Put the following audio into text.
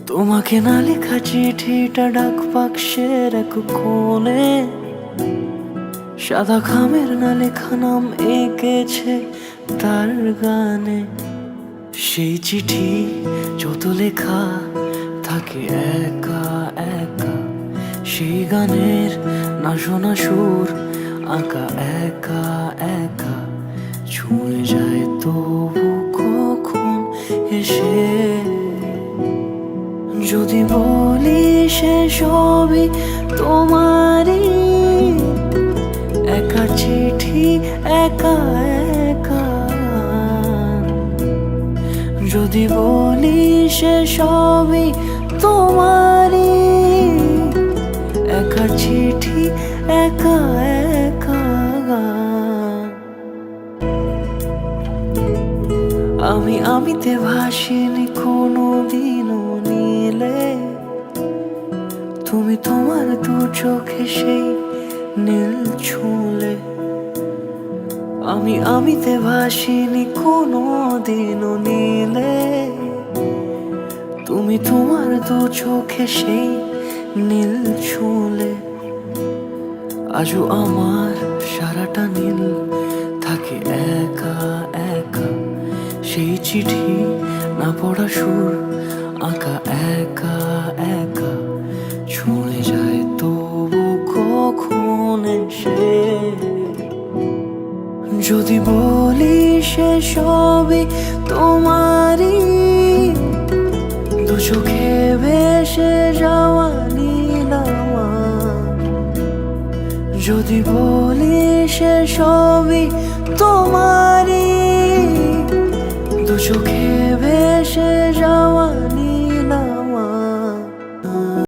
তোমাকে না লেখা চিঠিটা ডাক বাক্সের এক কোণে, সাদা খামের না লেখা নাম এঁকেছে তার গানে। সেই চিঠি যত লেখা থাকে একা একা, সেই গানের না শোনা সুর আঁকা একা একা, ছুঁয়ে যায় তবু কখন এসে। যদি বলি সে সবই তোমারই, একা চিঠি একা একা। যদি বলি সে সবই তোমারই, একা চিঠি একা একা। আমিতে ভাসিনি কোনো দিনও নীলে, তুমি তোমার দু চোখে সেই নীল ছুঁলে। আমিতে ভাসিনি কোনো দিনও নীলে, তুমি তোমার দু চোখে সেই নীল ছুঁলে। আজও আমার সারাটা নীল থাকে একা একা, সেই চিঠি না পড়া সুর আঁকা একা একা, ছুঁয়ে যায় তবু কখন এসে। যদি বলি সে সবই তোমারই, দু চোখে ভেসে যাওয়া নীল আমার। যদি বলি সে সবই তোমার,